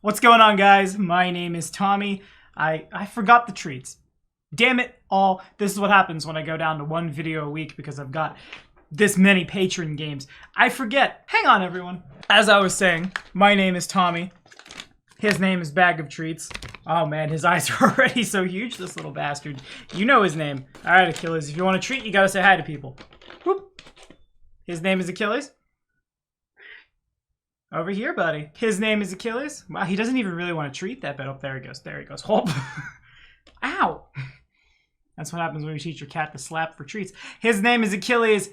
What's going on, guys? My name is Tommy. I forgot the treats. Damn it all. This is what happens when I go down to one video a week because I've got this many patron games. I forget. Hang on, everyone. As I was saying, my name is Tommy. His name is Bag of Treats. Oh man, his eyes are already so huge, this little bastard. You know his name. Alright, Achilles, if you want a treat, you gotta say hi to people. Whoop. His name is Achilles. Over here, buddy. His name is Achilles. Wow, he doesn't even really want to treat that bit. Oh, there he goes. There he goes. Hold. Ow. That's what happens when you teach your cat to slap for treats. His name is Achilles.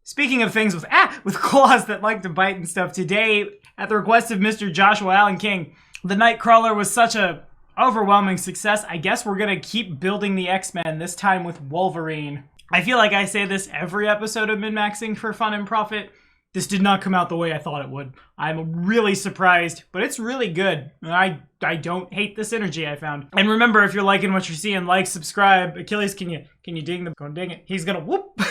Speaking of things with claws that like to bite and stuff, today, at the request of Mr. Joshua Allen King, the Nightcrawler was such a overwhelming success. I guess we're gonna keep building the X-Men, this time with Wolverine. I feel like I say this every episode of Min-Maxing for Fun and Profit. This did not come out the way I thought it would. I'm really surprised, but it's really good. I don't hate the synergy I found. And remember, if you're liking what you're seeing, like, subscribe. Achilles, can you ding the... Go ding it. He's gonna whoop.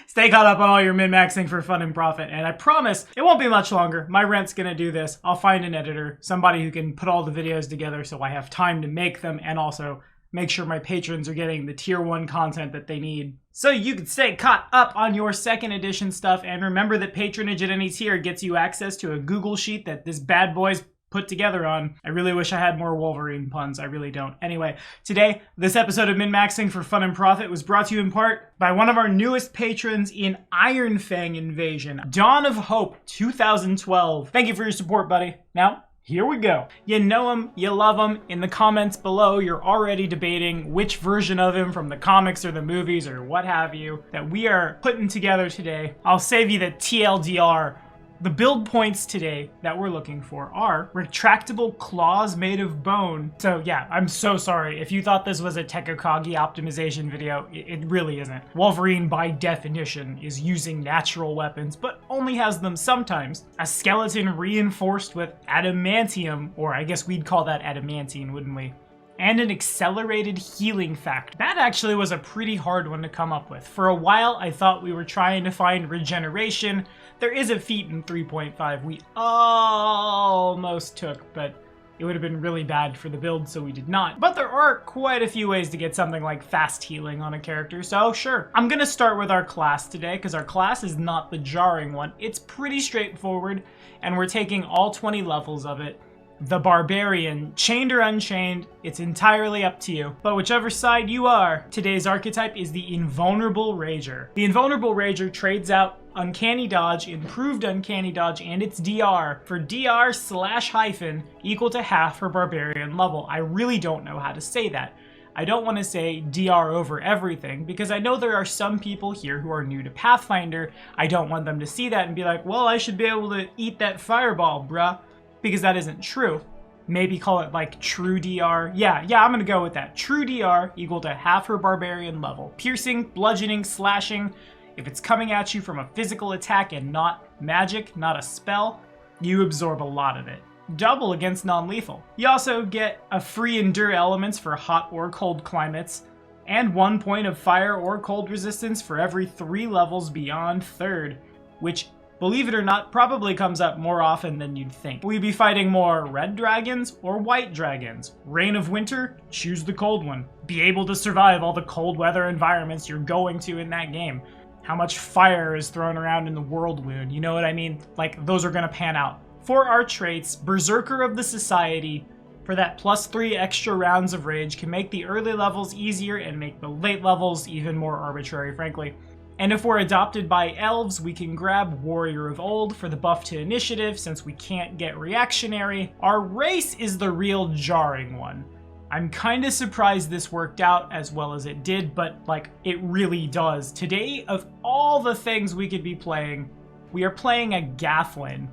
Stay caught up on all your min-maxing for fun and profit. And I promise, it won't be much longer. My rent's gonna do this. I'll find an editor, somebody who can put all the videos together so I have time to make them and also make sure my patrons are getting the tier 1 content that they need. So you can stay caught up on your second edition stuff, and remember that patronage at any tier gets you access to a Google sheet that this bad boy's put together on. I really wish I had more Wolverine puns. I really don't. Anyway, today, this episode of Min-Maxing for Fun and Profit was brought to you in part by one of our newest patrons in Iron Fang Invasion, Dawn of Hope 2012. Thank you for your support, buddy. Now, here we go. You know him, you love him. In the comments below, you're already debating which version of him from the comics or the movies or what have you that we are putting together today. I'll save you the TLDR. The build points today that we're looking for are retractable claws made of bone. So yeah, I'm so sorry. If you thought this was a Tekokagi optimization video, it really isn't. Wolverine, by definition, is using natural weapons, but only has them sometimes. A skeleton reinforced with adamantium, or I guess we'd call that adamantine, wouldn't we? And an accelerated healing factor. That actually was a pretty hard one to come up with. For a while, I thought we were trying to find regeneration. There is a feat in 3.5 we almost took, but it would have been really bad for the build, so we did not. But there are quite a few ways to get something like fast healing on a character, so sure. I'm gonna start with our class today, because our class is not the jarring one. It's pretty straightforward, and we're taking all 20 levels of it. The Barbarian, chained or unchained, it's entirely up to you. But whichever side you are, today's archetype is the Invulnerable Ranger. The Invulnerable Ranger trades out Uncanny Dodge, Improved Uncanny Dodge, and its DR for DR/- equal to half her Barbarian level. I really don't know how to say that. I don't want to say DR over everything, because I know there are some people here who are new to Pathfinder. I don't want them to see that and be like, well, I should be able to eat that fireball, bruh. Because that isn't true. Maybe call it like true DR. Yeah, I'm gonna go with that. True DR equal to half her Barbarian level. Piercing, bludgeoning, slashing. If it's coming at you from a physical attack and not magic, not a spell, you absorb a lot of it. Double against non-lethal. You also get a free endure elements for hot or cold climates, and 1 point of fire or cold resistance for every 3 levels beyond 3rd, which, believe it or not, probably comes up more often than you'd think. Will you be fighting more red dragons or white dragons? Reign of Winter? Choose the cold one. Be able to survive all the cold weather environments you're going to in that game. How much fire is thrown around in the Whirlwind, you know what I mean? Like, those are gonna pan out. For our traits, Berserker of the Society, for that +3 extra rounds of rage, can make the early levels easier and make the late levels even more arbitrary, frankly. And if we're adopted by elves, we can grab Warrior of Old for the buff to initiative since we can't get reactionary. Our race is the real jarring one. I'm kinda surprised this worked out as well as it did, but like, it really does. Today, of all the things we could be playing, we are playing a Gathlin.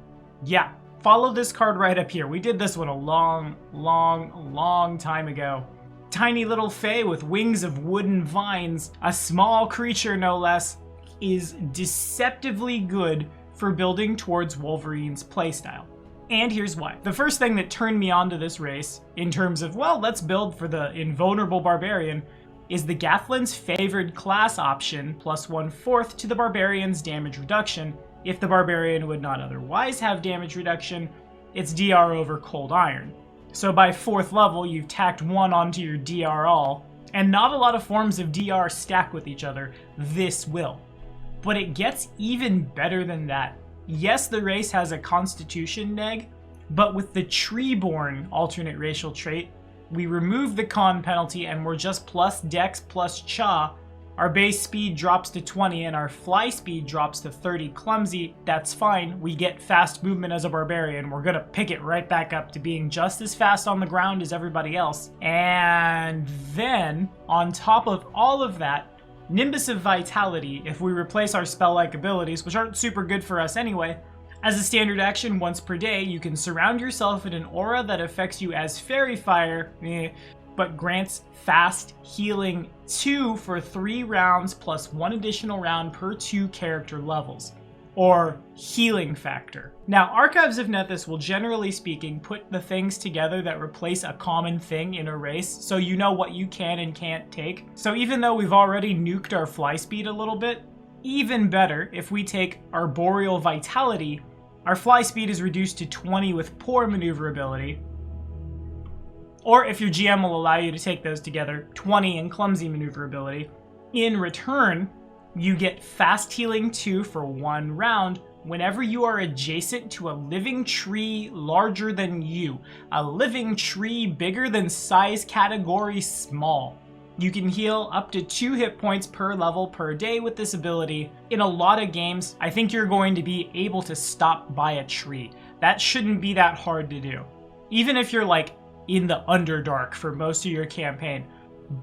Yeah, follow this card right up here. We did this one a long time ago. Tiny little fae with wings of wooden vines, a small creature no less, is deceptively good for building towards Wolverine's playstyle. And here's why. The first thing that turned me onto this race, in terms of, well, let's build for the Invulnerable Barbarian, is the Gathlin's favored class option, +1/4 to the Barbarian's damage reduction, if the Barbarian would not otherwise have damage reduction, it's DR over Cold Iron. So by 4th level, you've tacked 1 onto your DR all, and not a lot of forms of DR stack with each other. This will. But it gets even better than that. Yes, the race has a Constitution neg, but with the Treeborn alternate racial trait, we remove the con penalty and we're just plus Dex plus Cha. Our base speed drops to 20 and our fly speed drops to 30 clumsy. That's fine. We get fast movement as a barbarian. We're gonna pick it right back up to being just as fast on the ground as everybody else. And then, on top of all of that, Nimbus of Vitality, if we replace our spell-like abilities, which aren't super good for us anyway. As a standard action, once per day, you can surround yourself in an aura that affects you as Fairy Fire, but grants fast healing 2 for 3 rounds plus 1 additional round per 2 character levels, or healing factor. Now, Archives of Nethys will, generally speaking, put the things together that replace a common thing in a race, so you know what you can and can't take. So even though we've already nuked our fly speed a little bit, even better, if we take Arboreal Vitality, our fly speed is reduced to 20 with poor maneuverability. Or if your GM will allow you to take those together, 20 in clumsy maneuverability. In return, you get fast healing 2 for 1 round whenever you are adjacent to a living tree larger than you. A living tree bigger than size category small. You can heal up to 2 hit points per level per day with this ability. In a lot of games, I think you're going to be able to stop by a tree. That shouldn't be that hard to do. Even if you're like in the Underdark for most of your campaign,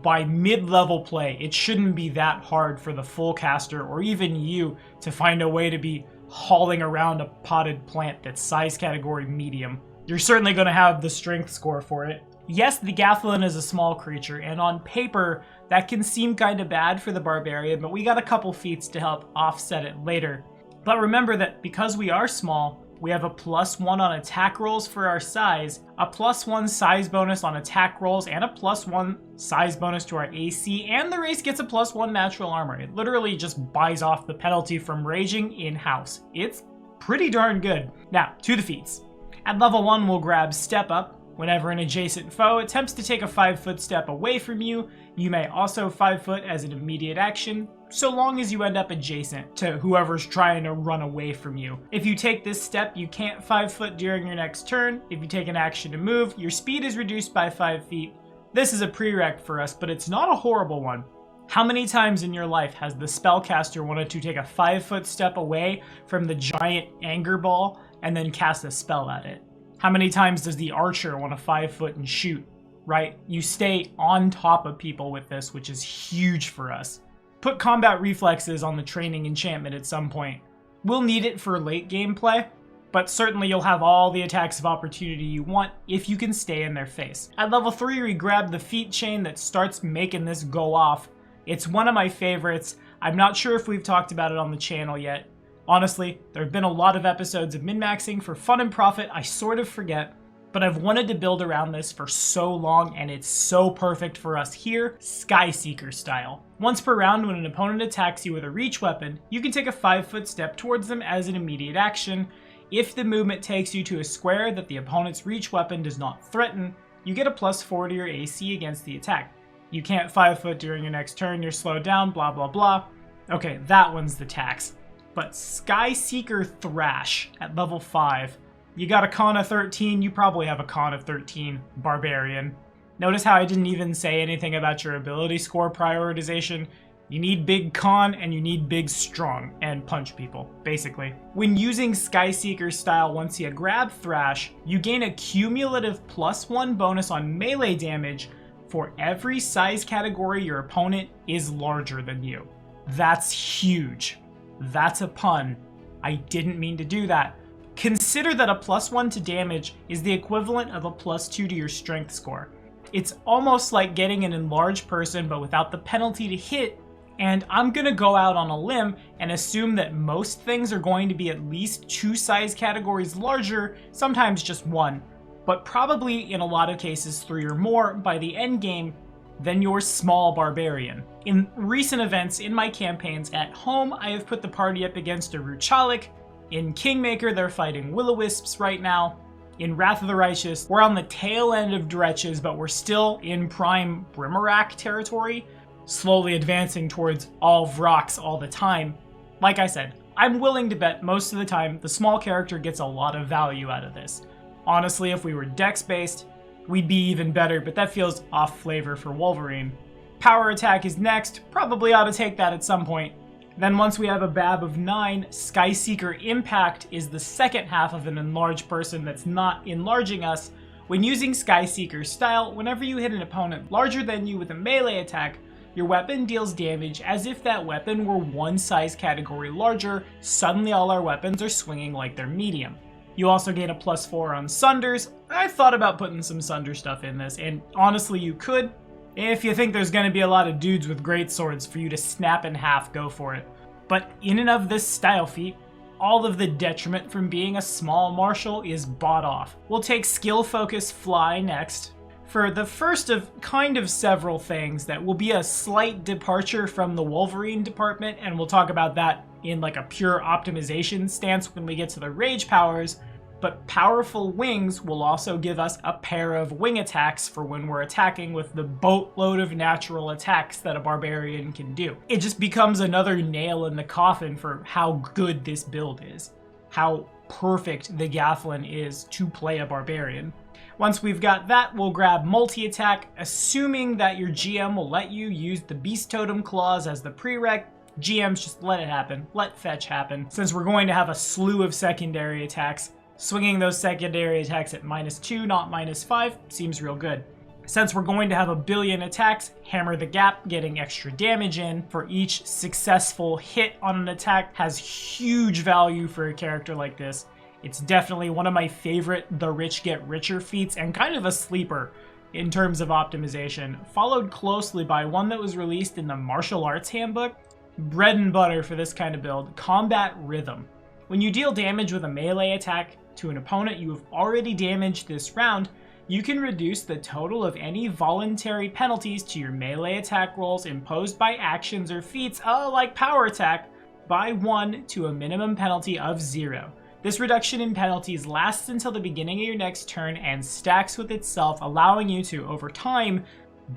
by mid-level play, it shouldn't be that hard for the full caster or even you to find a way to be hauling around a potted plant that's size category medium. You're certainly going to have the strength score for it. Yes, the Gathlin is a small creature, and on paper, that can seem kind of bad for the Barbarian, but we got a couple feats to help offset it later. But remember that because we are small, we have a +1 on attack rolls for our size, a +1 size bonus on attack rolls, and a +1 size bonus to our AC, and the race gets a +1 natural armor. It literally just buys off the penalty from raging in-house. It's pretty darn good. Now, to the feats. At level 1, we'll grab Step Up. Whenever an adjacent foe attempts to take a 5-foot step away from you, you may also 5-foot as an immediate action, so long as you end up adjacent to whoever's trying to run away from you. If you take this step, you can't 5-foot during your next turn. If you take an action to move, your speed is reduced by 5 feet. This is a prereq for us, but it's not a horrible one. How many times in your life has the spellcaster wanted to take a 5-foot step away from the giant anger ball and then cast a spell at it? How many times does the archer want to 5-foot and shoot, right? You stay on top of people with this, which is huge for us. Put combat reflexes on the training enchantment at some point. We'll need it for late game play, but certainly you'll have all the attacks of opportunity you want if you can stay in their face. At level 3, we grab the feat chain that starts making this go off. It's one of my favorites. I'm not sure if we've talked about it on the channel yet. Honestly, there have been a lot of episodes of min-maxing for fun and profit, I sort of forget, but I've wanted to build around this for so long and it's so perfect for us here, Skyseeker style. Once per round when an opponent attacks you with a reach weapon, you can take a 5-foot step towards them as an immediate action. If the movement takes you to a square that the opponent's reach weapon does not threaten, you get a +4 to your AC against the attack. You can't 5-foot during your next turn, you're slowed down, blah blah blah. Okay, that one's the tax. But Skyseeker Thrash at level 5. You got a con of 13, you probably have a con of 13, Barbarian. Notice how I didn't even say anything about your ability score prioritization? You need big con and you need big strong and punch people, basically. When using Skyseeker style once you grab Thrash, you gain a cumulative +1 bonus on melee damage for every size category your opponent is larger than you. That's huge. That's a pun. I didn't mean to do that. Consider that a +1 to damage is the equivalent of a +2 to your strength score. It's almost like getting an enlarged person but without the penalty to hit, and I'm gonna go out on a limb and assume that most things are going to be at least 2 size categories larger, sometimes just 1, but probably in a lot of cases 3 or more by the end game than your small barbarian. In recent events in my campaigns at home, I have put the party up against a Ruchalik. In Kingmaker, they're fighting Will-O-Wisps right now. In Wrath of the Righteous, we're on the tail end of Dretches, but we're still in prime Brimarack territory, slowly advancing towards all Vrox all the time. Like I said, I'm willing to bet most of the time the small character gets a lot of value out of this. Honestly, if we were dex-based, we'd be even better, but that feels off flavor for Wolverine. Power Attack is next, probably ought to take that at some point. Then once we have a BAB of 9, Skyseeker Impact is the second half of an enlarged person that's not enlarging us. When using Skyseeker's style, whenever you hit an opponent larger than you with a melee attack, your weapon deals damage as if that weapon were one size category larger. Suddenly all our weapons are swinging like they're medium. You also gain a +4 on Sunders. I thought about putting some Sunder stuff in this, and honestly you could. If you think there's going to be a lot of dudes with great swords for you to snap in half, go for it. But in and of this style feat, all of the detriment from being a small martial is bought off. We'll take Skill Focus Fly next. For the first of kind of several things that will be a slight departure from the Wolverine department, and we'll talk about that in like a pure optimization stance when we get to the rage powers. But Powerful Wings will also give us a pair of wing attacks for when we're attacking with the boatload of natural attacks that a barbarian can do. It just becomes another nail in the coffin for how good this build is, how perfect the Gathlin is to play a barbarian. Once we've got that, we'll grab multi-attack, assuming that your GM will let you use the Beast Totem clause as the prereq. GMs just let it happen, let fetch happen. Since we're going to have a slew of secondary attacks, swinging those secondary attacks at -2, not -5, seems real good. Since we're going to have a billion attacks, Hammer the Gap, getting extra damage in for each successful hit on an attack has huge value for a character like this. It's definitely one of my favorite The Rich Get Richer feats and kind of a sleeper in terms of optimization, followed closely by one that was released in the Martial Arts Handbook. Bread and butter for this kind of build, Combat Rhythm. When you deal damage with a melee attack to an opponent you have already damaged this round, you can reduce the total of any voluntary penalties to your melee attack rolls imposed by actions or feats, like Power Attack, by 1 to a minimum penalty of 0. This reduction in penalties lasts until the beginning of your next turn and stacks with itself, allowing you to, over time,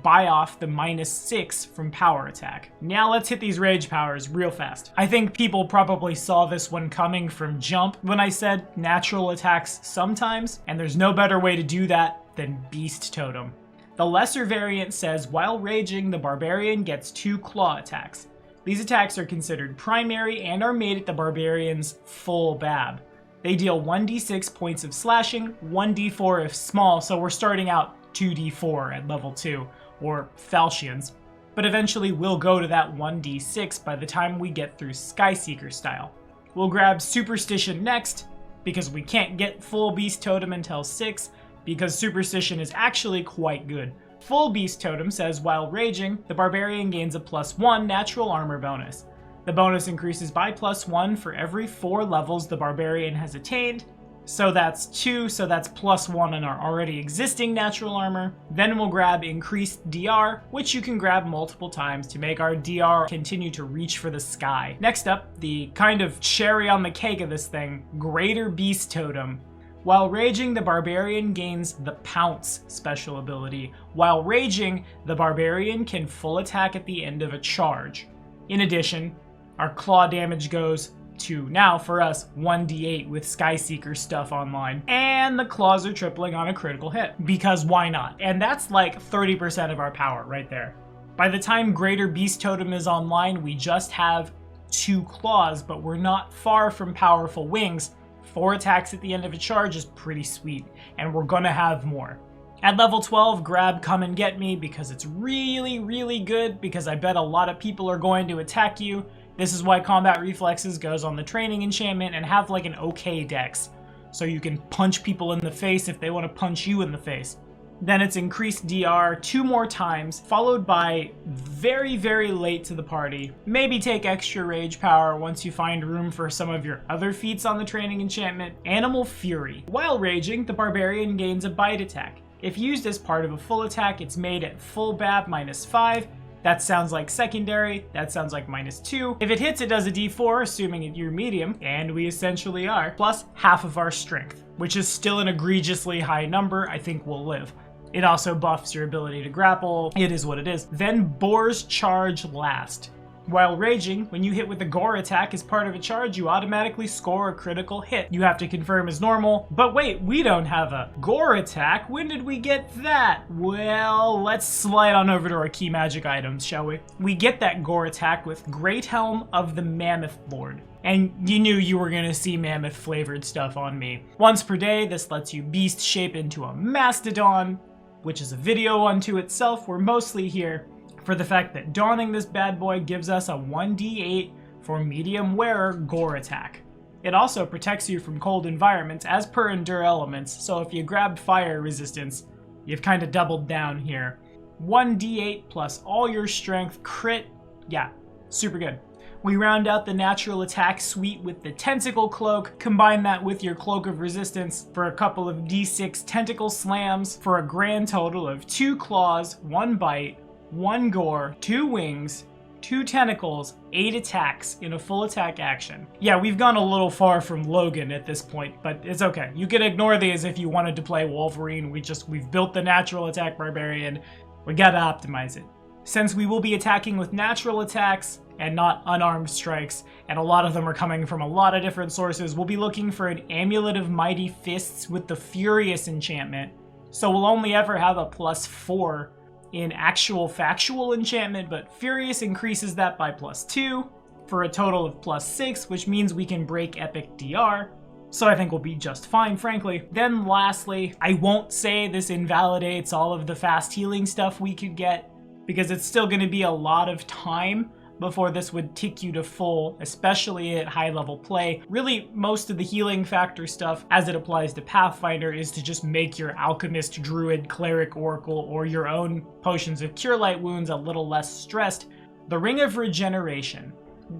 buy off the -6 from Power Attack. Now let's hit these rage powers real fast. I think people probably saw this one coming from jump when I said natural attacks sometimes, and there's no better way to do that than Beast Totem. The lesser variant says, while raging, the Barbarian gets 2 claw attacks. These attacks are considered primary and are made at the Barbarian's full BAB. They deal 1d6 points of slashing, 1d4 if small, so we're starting out 2d4 at level 2, or falchions, but eventually we'll go to that 1d6 by the time we get through Skyseeker style. We'll grab Superstition next, because we can't get full Beast Totem until 6, because Superstition is actually quite good. Full Beast Totem says, while raging, the Barbarian gains a +1 natural armor bonus. The bonus increases by +1 for every 4 levels the Barbarian has attained, so that's 2, so that's +1 on our already existing natural armor. Then we'll grab Increased DR, which you can grab multiple times to make our DR continue to reach for the sky. Next up, the kind of cherry on the cake of this thing, Greater Beast Totem. While raging, the Barbarian gains the Pounce special ability. While raging, the Barbarian can full attack at the end of a charge. In addition, our claw damage goes to, now for us, 1d8 with Skyseeker stuff online. And the claws are tripling on a critical hit, because why not? And that's like 30% of our power right there. By the time Greater Beast Totem is online, we just have 2 claws, but we're not far from Powerful Wings. 4 attacks at the end of a charge is pretty sweet, and we're gonna have more. At level 12, grab Come and Get Me, because it's really, really good, because I bet a lot of people are going to attack you. This is why Combat Reflexes goes on the training enchantment and have like an okay dex, so you can punch people in the face if they want to punch you in the face. Then it's Increased DR 2 more times, followed by very, very late to the party. Maybe take extra rage power once you find room for some of your other feats on the training enchantment. Animal Fury. While raging, the Barbarian gains a bite attack. If used as part of a full attack, it's made at full BAB -5. That sounds like secondary. That sounds like -2. If it hits, it does a d4, assuming you're medium, and we essentially are, plus half of our strength, which is still an egregiously high number. I think we'll live. It also buffs your ability to grapple. It is what it is. Then Boar's charge last. While raging, when you hit with the Gore Attack as part of a charge, you automatically score a critical hit. You have to confirm as normal, but wait, we don't have a Gore Attack. When did we get that? Well, let's slide on over to our key magic items, shall we? We get that Gore Attack with Great Helm of the Mammoth Lord. And you knew you were going to see mammoth flavored stuff on me. Once per day, this lets you beast shape into a mastodon, which is a video unto itself. We're mostly here for the fact that donning this bad boy gives us a 1d8 for medium wearer Gore Attack. It also protects you from cold environments as per Endure Elements, so if you grabbed fire resistance, you've kind of doubled down here. 1d8 plus all your strength, crit, yeah, super good. We round out the natural attack suite with the Tentacle Cloak, combine that with your Cloak of Resistance for a couple of d6 tentacle slams for a grand total of 2 claws, 1 bite, 1 gore, 2 wings, 2 tentacles, 8 attacks in a full attack action. Yeah, we've gone a little far from Logan at this point, but it's okay. You can ignore these if you wanted to play Wolverine. We've built the natural attack Barbarian. We gotta optimize it. Since we will be attacking with natural attacks and not unarmed strikes, and a lot of them are coming from a lot of different sources, we'll be looking for an Amulet of Mighty Fists with the Furious enchantment. So we'll only ever have a +4 in actual factual enchantment, but Furious increases that by +2 for a total of +6, which means we can break epic DR. So I think we'll be just fine, frankly. Then lastly, I won't say this invalidates all of the fast healing stuff we could get, because it's still going to be a lot of time before this would tick you to full, especially at high level play. Really, most of the healing factor stuff, as it applies to Pathfinder, is to just make your Alchemist, Druid, Cleric, Oracle, or your own Potions of Cure Light Wounds a little less stressed. The Ring of Regeneration.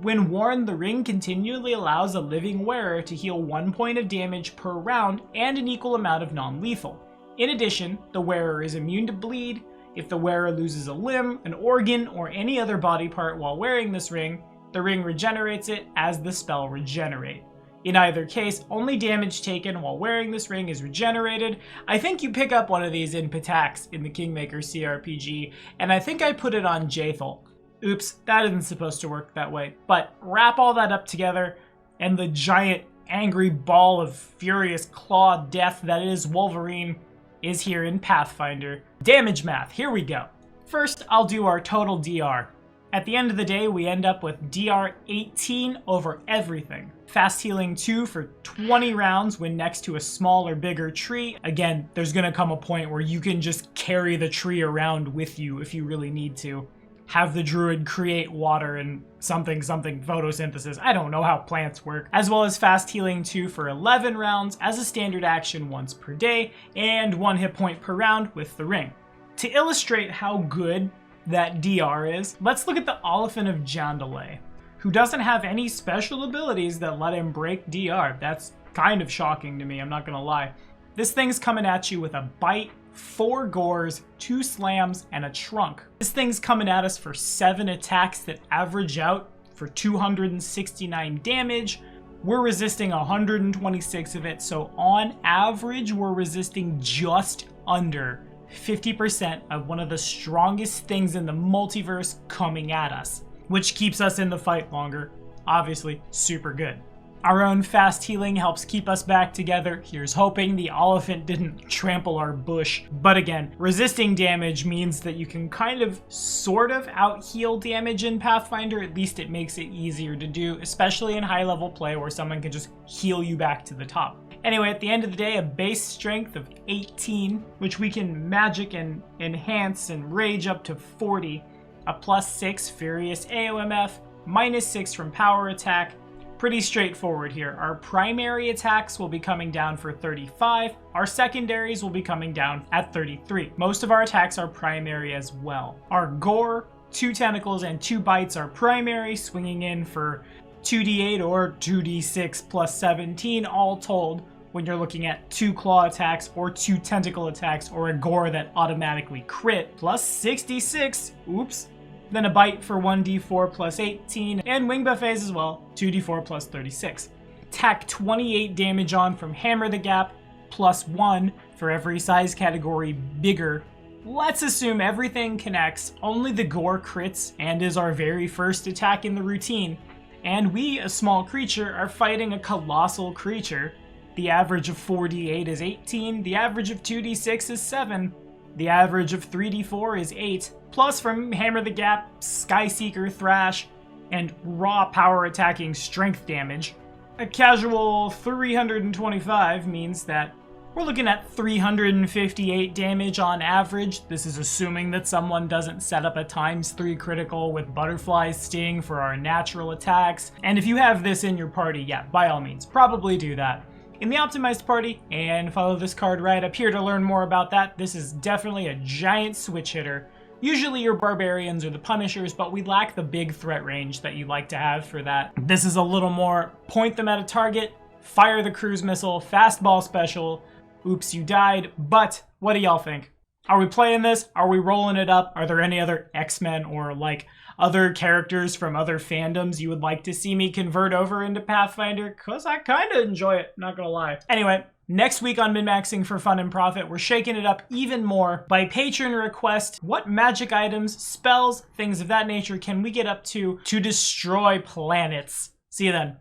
When worn, the ring continually allows a living wearer to heal 1 point of damage per round and an equal amount of non-lethal. In addition, the wearer is immune to bleed. If the wearer loses a limb, an organ, or any other body part while wearing this ring, the ring regenerates it as the spell Regenerate. In either case, only damage taken while wearing this ring is regenerated. I think you pick up one of these in Patax in the Kingmaker CRPG, and I think I put it on Jaethal. Oops, that isn't supposed to work that way. But wrap all that up together, and the giant angry ball of furious claw death that is Wolverine is here in Pathfinder. Damage math, here we go. First, I'll do our total DR. At the end of the day, we end up with DR 18 over everything. Fast healing 2 for 20 rounds when next to a small or bigger tree. Again, there's gonna come a point where you can just carry the tree around with you if you really need to. Have the druid create water and something photosynthesis. I don't know how plants work. As well as fast healing 2 for 11 rounds as a standard action once per day, and 1 hit point per round with the ring. To illustrate how good that DR is, let's look at the Oliphant of Jandalay, who doesn't have any special abilities that let him break DR. That's kind of shocking to me, I'm not gonna lie. This thing's coming at you with a bite, 4 gores, 2 slams, and a trunk. This thing's coming at us for 7 attacks that average out for 269 damage. We're resisting 126 of it, so on average, we're resisting just under 50% of one of the strongest things in the multiverse coming at us, which keeps us in the fight longer. Obviously, super good. Our own fast healing helps keep us back together. Here's hoping the Oliphant didn't trample our bush. But again, resisting damage means that you can kind of sort of out-heal damage in Pathfinder. At least it makes it easier to do, especially in high-level play where someone can just heal you back to the top. Anyway, at the end of the day, a base strength of 18, which we can magic and enhance and rage up to 40, a +6 Furious AOMF, -6 from power attack. Pretty straightforward here. Our primary attacks will be coming down for 35. Our secondaries will be coming down at 33. Most of our attacks are primary as well. Our gore, 2 tentacles, and 2 bites are primary, swinging in for 2d8 or 2d6 plus 17 all told when you're looking at 2 claw attacks or 2 tentacle attacks or a gore that automatically crit plus 66. Oops. then a bite for 1d4 plus 18, and wing buffets as well, 2d4 plus 36. Tack 28 damage on from Hammer the Gap, plus 1 for every size category bigger. Let's assume everything connects, only the Gore crits, and is our very first attack in the routine. And we, a small creature, are fighting a colossal creature. The average of 4d8 is 18, the average of 2d6 is 7, the average of 3d4 is 8, plus from Hammer the Gap, Skyseeker, Thrash, and raw power attacking strength damage. A casual 325 means that we're looking at 358 damage on average. This is assuming that someone doesn't set up a ×3 critical with Butterfly Sting for our natural attacks. And if you have this in your party, yeah, by all means, probably do that in the optimized party, and follow this card right up here to learn more about that. This is definitely a giant switch hitter. Usually your Barbarians are the Punishers, but we lack the big threat range that you like to have for that. This is a little more point them at a target, fire the cruise missile, fastball special. Oops, you died, but what do y'all think? Are we playing this? Are we rolling it up? Are there any other X-Men or like other characters from other fandoms you would like to see me convert over into Pathfinder? Cause I kinda enjoy it, not gonna lie. Anyway, next week on Min-Maxing for Fun and Profit, we're shaking it up even more by patron request. What magic items, spells, things of that nature can we get up to destroy planets? See you then.